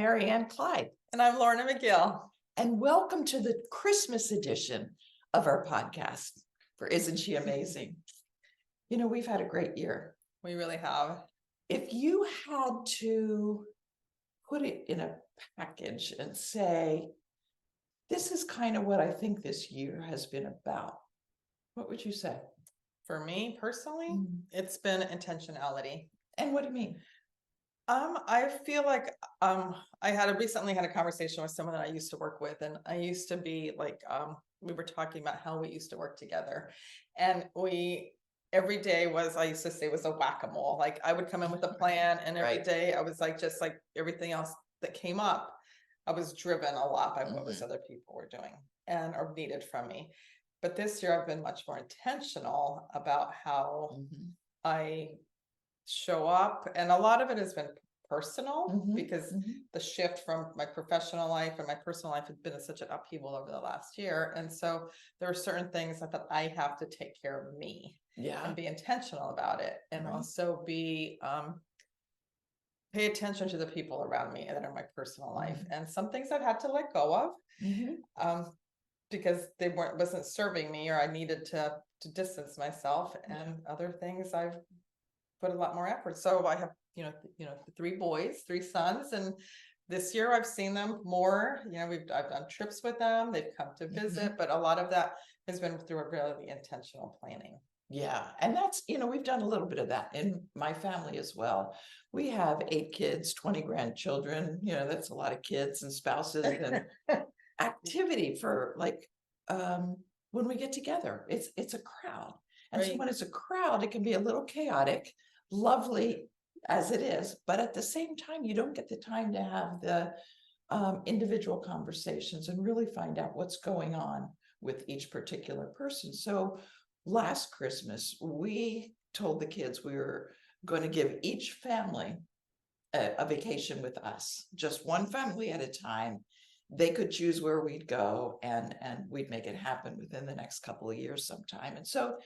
Marianne, Clyde, And I'm Lorna Magill. and welcome to the Christmas edition of our podcast for Isn't She Amazing? You know, we've had a great year. We really have. If you had to put it in a package and say, this is kind of what I think this year has been about, what would you say? For me personally, it's been intentionality. And what do you mean? I feel like I recently had a conversation with someone that I used to work with, and I used to be like we were talking about how we used to work together, and every day I used to say was a whack-a-mole. Like I would come in with a plan, and every day I was like, just like everything else that came up, I was driven a lot by what was other people were doing and or needed from me. But this year I've been much more intentional about how I show up, and a lot of it has been personal because the shift from my professional life and my personal life has been such an upheaval over the last year, and so there are certain things that I have to take care of me and be intentional about it, and also be pay attention to the people around me that are my personal life, and some things I've had to let go of because they wasn't serving me, or I needed to distance myself, and other things I've put a lot more effort. So I have, three boys, three sons, and this year I've seen them more. I've done trips with them. They've come to visit, but a lot of that has been through a really intentional planning. Yeah. And that's, we've done a little bit of that in my family as well. We have 8 kids, 20 grandchildren, that's a lot of kids and spouses and activity for when we get together, it's a crowd. And so when it's a crowd, it can be a little chaotic, lovely as it is, but at the same time, you don't get the time to have the individual conversations and really find out what's going on with each particular person. So last Christmas, we told the kids we were going to give each family a vacation with us, just one family at a time. They could choose where we'd go, and we'd make it happen within the next couple of years sometime. And so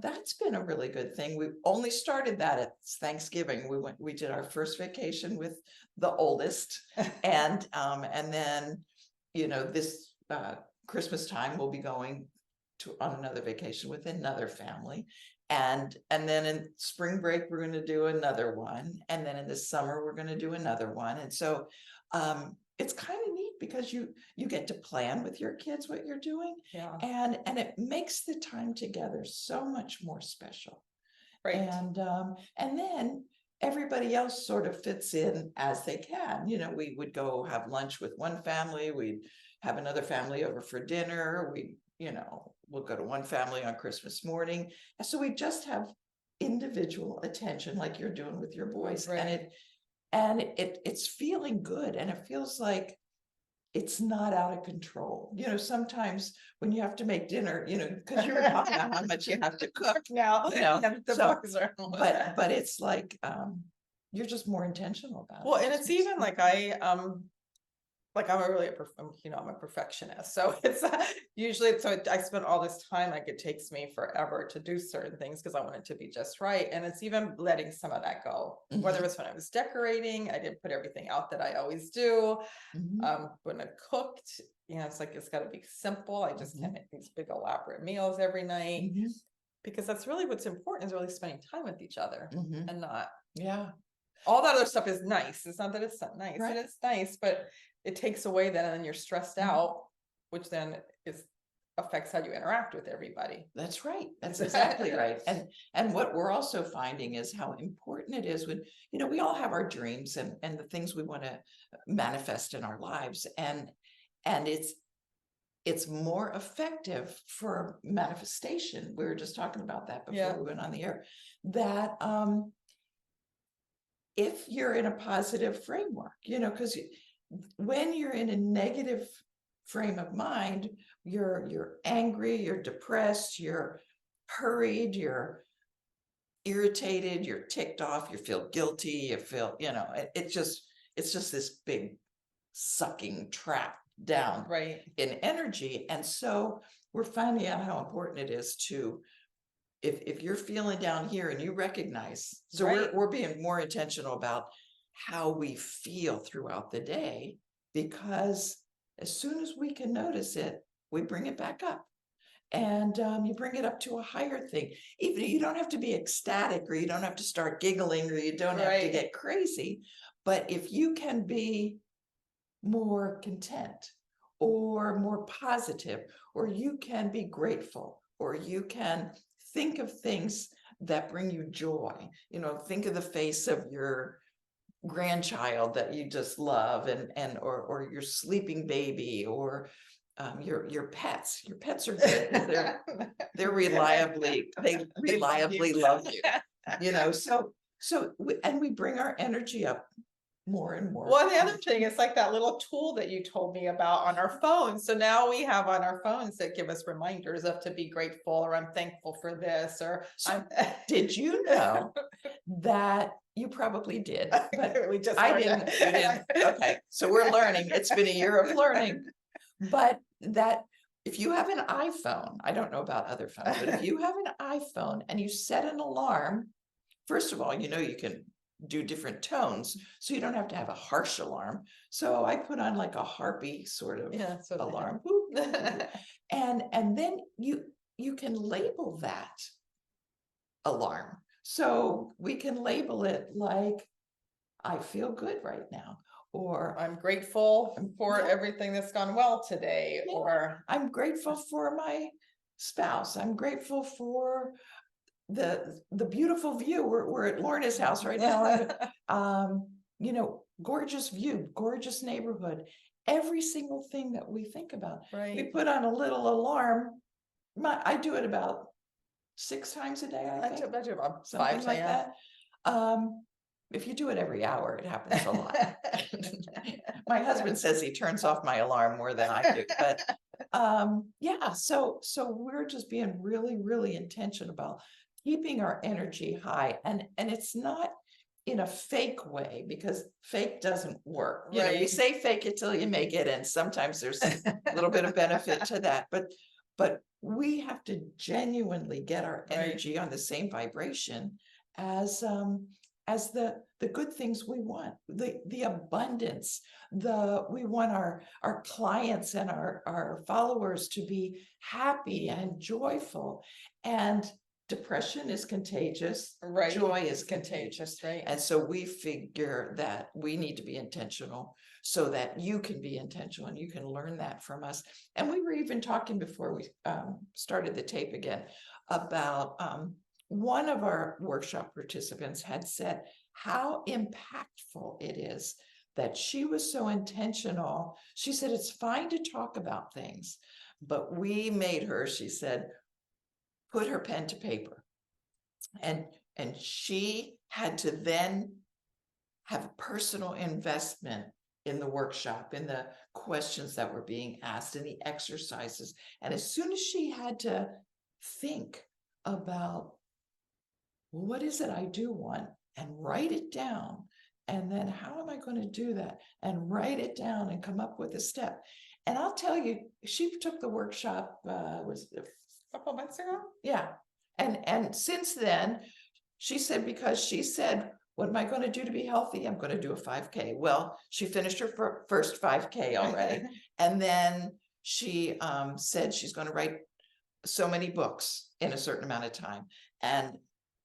that's been a really good thing. We only started that at Thanksgiving. We did our first vacation with the oldest, and then this Christmas time we'll be going on another vacation with another family, and then in spring break we're going to do another one, and then in the summer we're going to do another one. And so it's kind of neat because you get to plan with your kids what you're doing, and it makes the time together so much more special. And then everybody else sort of fits in as they can. We would go have lunch with one family, we'd have another family over for dinner, we'll go to one family on Christmas morning, and so we just have individual attention like you're doing with your boys, and it's feeling good, and it feels like it's not out of control. Sometimes when you have to make dinner, because you were talking about how much you have to cook now, but it's like you're just more intentional about it. Well, and it's even like I'm a perfectionist. So it's usually, I spend all this time, like it takes me forever to do certain things because I want it to be just right. And it's even letting some of that go, whether it's when I was decorating, I didn't put everything out that I always do. When I cooked, it's like, it's got to be simple. I just can't make these big elaborate meals every night, because that's really what's important, is really spending time with each other and not, all that other stuff is nice. It's not that it's not nice, and it's nice, but it takes away then, and then you're stressed out, which then affects how you interact with everybody. That's right. That's exactly right. And what we're also finding is how important it is when, we all have our dreams and the things we want to manifest in our lives. And it's more effective for manifestation. We were just talking about that before we went on the air, that if you're in a positive framework, because when you're in a negative frame of mind, you're angry, you're depressed, you're hurried, you're irritated, you're ticked off, you feel guilty, you feel, it's just this big sucking trap down in energy. And so we're finding out how important it is to, if you're feeling down here and you recognize, so we're being more intentional about how we feel throughout the day, because as soon as we can notice it, we bring it back up. And you bring it up to a higher thing. Even you don't have to be ecstatic, or you don't have to start giggling, or you don't have to Right. get crazy. But if you can be more content, or more positive, or you can be grateful, or you can think of things that bring you joy. Think of the face of your grandchild that you just love, and or your sleeping baby, or your pets. Your pets are good because they reliably love you. And we bring our energy up more and more. Well, the other thing is like that little tool that you told me about on our phones. So now we have on our phones that give us reminders of to be grateful, or I'm thankful for this, or So did you know that you probably did, but we just I learned didn't, that. you didn't. Okay, so we're learning. It's been a year of learning. But that if you have an iPhone, I don't know about other phones, but if you have an iPhone and you set an alarm, first of all, you can do different tones, so you don't have to have a harsh alarm. So I put on like a harpy sort of Yeah, that's what I have. alarm. And then you can label that alarm. So we can label it like, I feel good right now, or I'm grateful for Yeah. everything that's gone well today, Yeah. or I'm grateful for my spouse. I'm grateful for the beautiful view. We're at Lorna's house right now. Gorgeous view, gorgeous neighborhood. Every single thing that we think about, we right. put on a little alarm. I do it about 6 times a day, I I think, do about something 5 like a.m. that. If you do it every hour, it happens a lot. My husband says he turns off my alarm more than I do, but yeah, so we're just being really, really intentional about keeping our energy high, and it's not in a fake way, because fake doesn't work. We Right. say fake it till you make it, and sometimes there's a little bit of benefit to that, but we have to genuinely get our Right. energy on the same vibration as the good things we want, the abundance, we want our clients and our followers to be happy and joyful. And depression is contagious, Right. joy is contagious. Right. And so we figure that we need to be intentional, so that you can be intentional and you can learn that from us. And we were even talking before we started the tape again about one of our workshop participants had said how impactful it is that she was so intentional. She said, it's fine to talk about things, but we made her, she said, put her pen to paper. And she had to then have a personal investment in the workshop, in the questions that were being asked, in the exercises. And as soon as she had to think about, well, what is it I do want, and write it down, and then how am I going to do that, and write it down and come up with a step. And I'll tell you, she took the workshop, was it A couple months ago. Yeah. And since then, she said, because she said, what am I going to do to be healthy? I'm going to do a 5K. Well, she finished her first 5K already. And then she said she's going to write so many books in a certain amount of time. And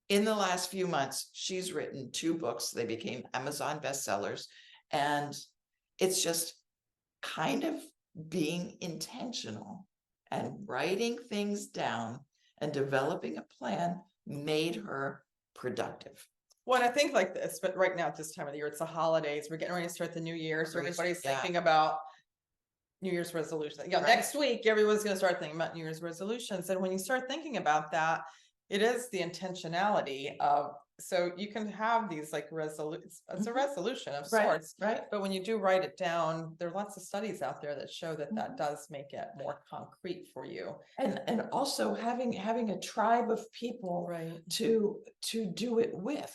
in the last few months, she's written 2 books. They became Amazon bestsellers. And it's just kind of being intentional and writing things down and developing a plan made her productive. Well, I think like this, but right now at this time of the year, it's the holidays. We're getting ready to start the new year. So everybody's Yeah. thinking about New Year's resolutions. Yeah, Right. next week, everyone's going to start thinking about New Year's resolutions. And when you start thinking about that, it is the intentionality of, so you can have these like resolutions, it's a resolution of sorts, Right. but when you do write it down, there are lots of studies out there that show that that Mhm. does make it more concrete for you. And also having a tribe of people Right. to do it with,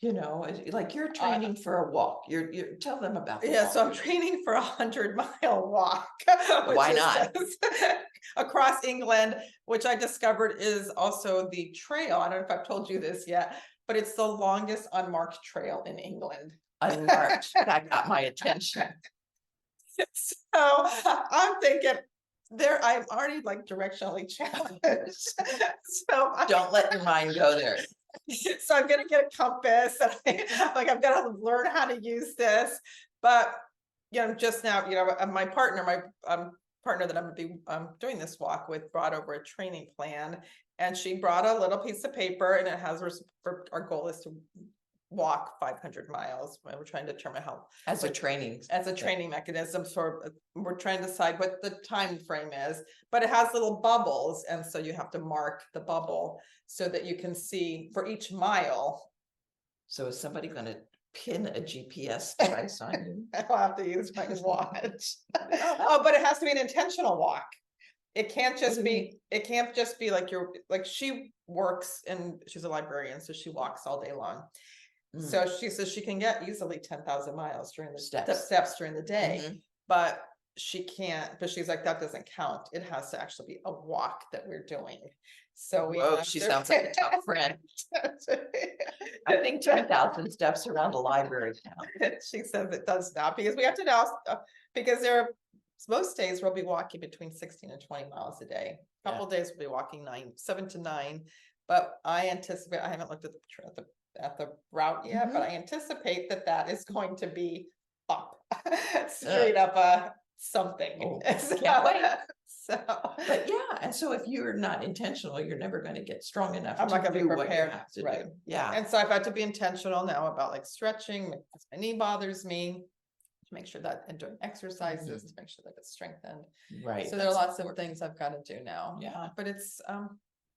like you're training for a walk. You're tell them about the Yeah, walk. so I'm training for 100-mile walk. Why which is not? across England, which I discovered is also the trail. I don't know if I've told you this yet, but it's the longest unmarked trail in England. unmarked. That got my attention. So I'm thinking I'm already like directionally challenged. So Don't let your mind go there. so I'm gonna get a compass and I've got to learn how to use this. But just now, my partner that I'm gonna be doing this walk with brought over a training plan, and she brought a little piece of paper, and it has our goal is to walk 500 miles. We're trying to determine how As a training. mechanism. So we're trying to decide what the time frame is, but it has little bubbles, and so you have to mark the bubble so that you can see for each mile. So is somebody going to pin a GPS device on you? I'll have to use my watch. Oh, but it has to be an intentional walk. It can't just be, like she works and she's a librarian, so she walks all day long. So she says she can get easily 10,000 miles during the steps during the day, but she can't, but she's like, that doesn't count. It has to actually be a walk that we're doing. So she sounds like a tough friend. I think 10,000 steps around the library count. She says it does not, because we have to know, because most days we'll be walking between 16 and 20 miles a day. A couple days we'll be walking 7 to 9, but I anticipate, I haven't looked at the route yet, but I anticipate that is going to be up, straight up something. Can't wait. So, but yeah, and so if you're not intentional, you're never going to get strong enough. I'm not going to be prepared, right? Yeah, and so I've had to be intentional now about like stretching because my knee bothers me. To make sure that, and doing exercises to make sure that it's strengthened. Right. So there are lots of things I've got to do now. Yeah, but it's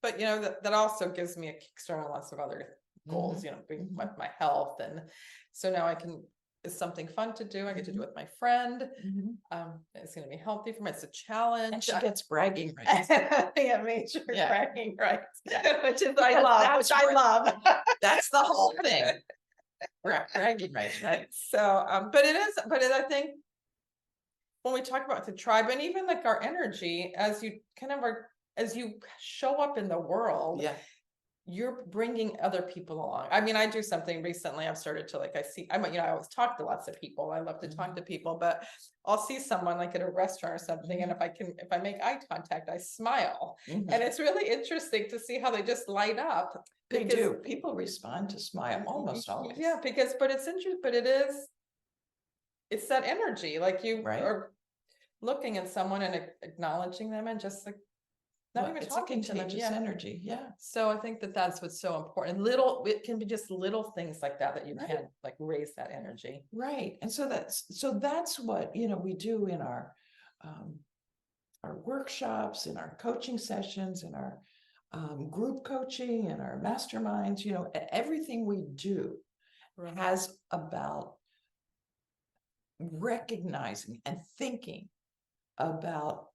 but that also gives me a kickstart on lots of other goals, being with my health. And so now it's something fun to do. I get to do it with my friend. It's going to be healthy for me. It's a challenge. And she gets bragging rights. Yeah, major bragging rights, which I love. That's the whole thing. Bragging rights, right? So, I think when we talk about the tribe, and even like our energy, as you show up in the world, you're bringing other people along. I mean, I do something recently. I've started to I always talk to lots of people. I love to talk to people, but I'll see someone like at a restaurant or something. And if I make eye contact, I smile. And it's really interesting to see how they just light up. They do. People respond to smile almost always. Yeah, but it's interesting, but it's that energy. Like you are looking at someone and acknowledging them and just like, not even talking to them. Energy. Yeah. So I think that's what's so important. It can be just little things like that you can like raise that energy. Right. And so that's what, we do in our workshops, in our coaching sessions, in our group coaching, and our masterminds, everything we do has about recognizing and thinking about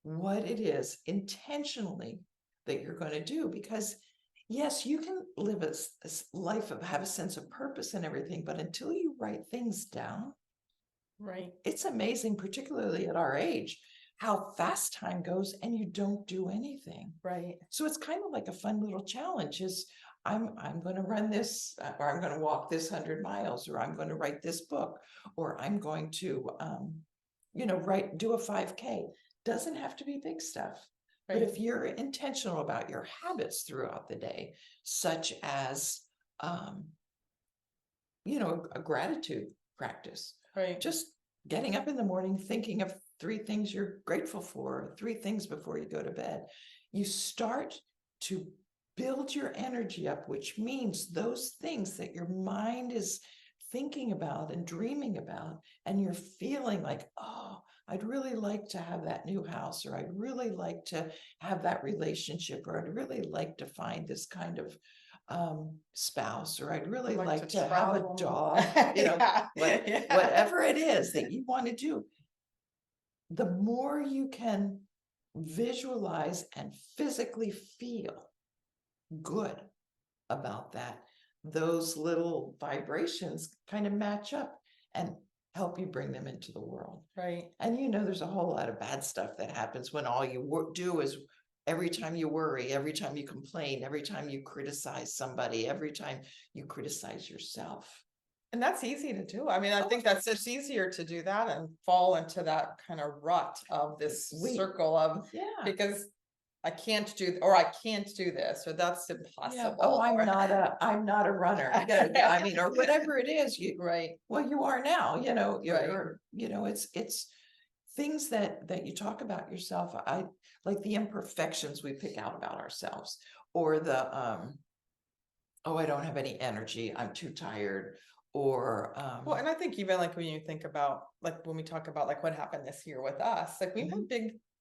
what it is intentionally that you're going to do. Because yes, you can live a life have a sense of purpose and everything, but until you write things down, it's amazing, particularly at our age, how fast time goes and you don't do anything. So it's kind of like a fun little challenge is I'm going to run this, or I'm going to walk this 100 miles, or I'm going to write this book, or I'm going to do a 5K. Doesn't have to be big stuff. But if you're intentional about your habits throughout the day, such as a gratitude practice, just getting up in the morning thinking of 3 things you're grateful for, 3 things before you go to bed, you start to build your energy up, which means those things that your mind is thinking about and dreaming about, and you're feeling like, oh, I'd really like to have that new house, or I'd really like to have that relationship, or I'd really like to find this kind of spouse, or I'd really like to have a dog, whatever it is that you want to do. The more you can visualize and physically feel good about that, those little vibrations kind of match up and help you bring them into the world. And there's a whole lot of bad stuff that happens when all you do is every time you worry, every time you complain, every time you criticize somebody, every time you criticize yourself. And that's easy to do. I mean, I think that's, it's easier to do that and fall into that kind of rut of this circle of, Yeah. because I can't do, or I can't do this, or that's Yeah. impossible. Oh, or- I'm not a runner. Yeah, I mean, or whatever it is, Right. well, you are now, Right. or, it's things that you talk about yourself. I like the imperfections we pick out about ourselves, or the, oh, I don't have any energy, I'm too tired, or, Well, and I think even like when you think about, like when we talk about like what happened this year with us, like we've had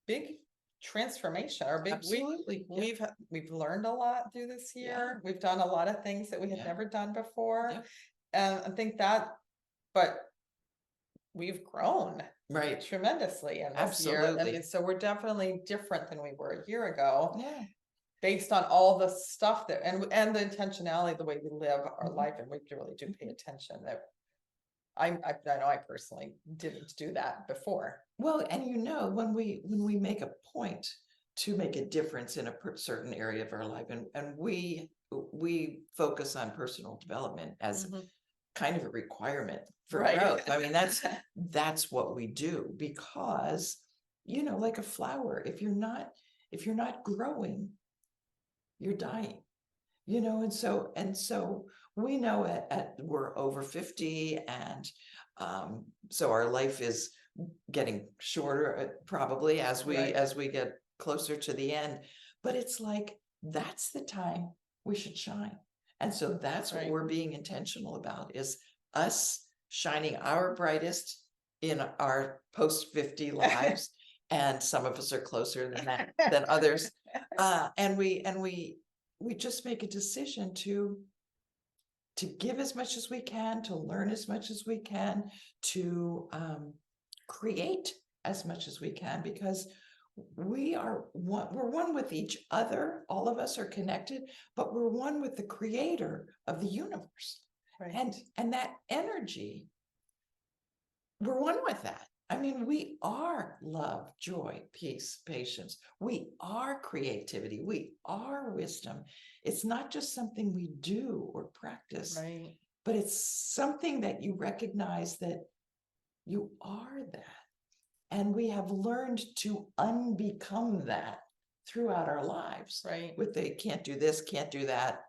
big transformation, or big, absolutely, yeah. we've learned a lot through this Yeah. year. We've done a lot of things that we had Yeah. never done before. Yeah. And I think that, but we've grown Right. tremendously in this year. I Absolutely. mean, so we're definitely different than we were a year ago. Yeah. Based on all the stuff that, and the intentionality, the way we live our Mhm. life, and we really do pay attention. That I know I personally didn't do that before. Well, and when we make a point to make a difference in a certain area of our life, and we focus on personal development as Mhm. kind of a requirement for Right. growth. I mean, that's what we do, because like a flower, if you're not growing, you're dying. And so we know we're over 50, and so our life is getting shorter, probably as we Right. as we get closer to the end. But it's like, that's the time we should shine. And so that's what Right. we're being intentional about, is us shining our brightest in our post 50 lives. And some of us are closer than that than others. And we just make a decision to give as much as we can, to learn as much as we can, to create as much as we can, because we're one with each other. All of us are connected, but we're one with the creator of the universe. Right. And that energy, we're one with that. I mean, we are love, joy, peace, patience. We are creativity. We are wisdom. It's not just something we do or practice, Right. but it's something that you recognize that you are that. And we have learned to unbecome that throughout our lives. Right. With the can't do this, can't do that.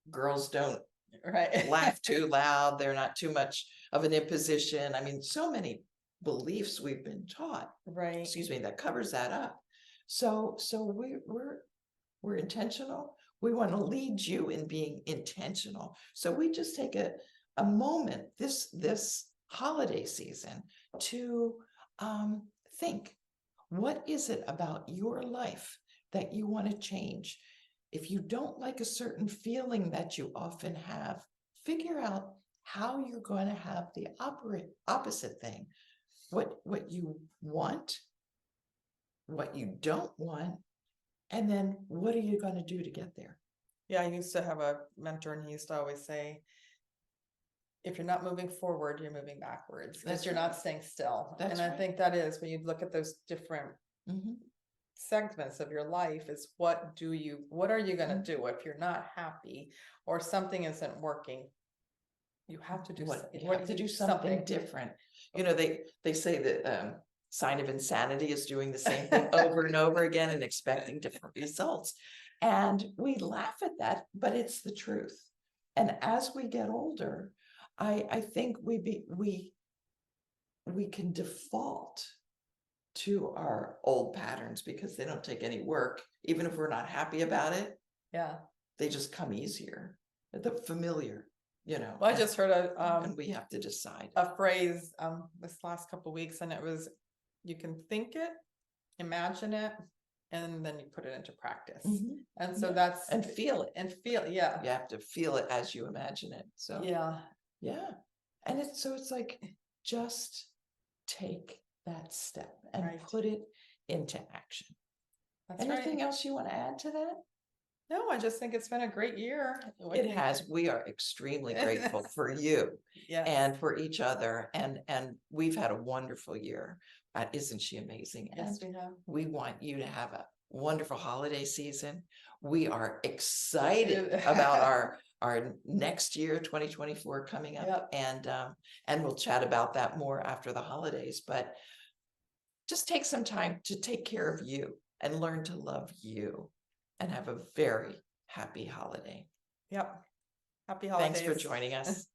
Girls don't Right. laugh too loud. They're not too much of an imposition. I mean, so many beliefs we've been taught, Right. that covers that up. So we're intentional. We want to lead you in being intentional. So we just take a moment this holiday season to think, what is it about your life that you want to change? If you don't like a certain feeling that you often have, figure out how you're going to have the opposite thing. What you want, what you don't want, and then what are you going to do to get there? Yeah, I used to have a mentor, and he used to always say, if you're not moving forward, you're moving backwards, because That's you're right. not staying still. That's and I right. think that is, when you look at those different segments of your life, is what are you going to do if you're not happy, or something isn't working? You have to do You have to do something different. They say that sign of insanity is doing the same thing over and over again and expecting different results. And we laugh at that, but it's the truth. And as we get older, I think we can default to our old patterns, because they don't take any work. Even if we're not happy about it, Yeah. they just come easier. The familiar, Well, I just heard and we have to decide. a phrase this last couple of weeks, and it was, you can think it, imagine it, and then you put it into practice. And so that's, and feel it. Yeah. You have to feel it as you imagine it. So yeah. And it's like, just take that step and put it into action. That's Anything right. else you want to add to that? No, I just think it's been a great year. It has. We are extremely grateful for you and for each other. And we've had a wonderful year. Isn't she amazing? Yes, And we have. we want you to have a wonderful holiday season. We are excited about our next year, 2024 coming up, and we'll chat about that more after the holidays, but just take some time to take care of you and learn to love you and have a very happy holiday. Yep. Happy holidays. Thanks for joining us.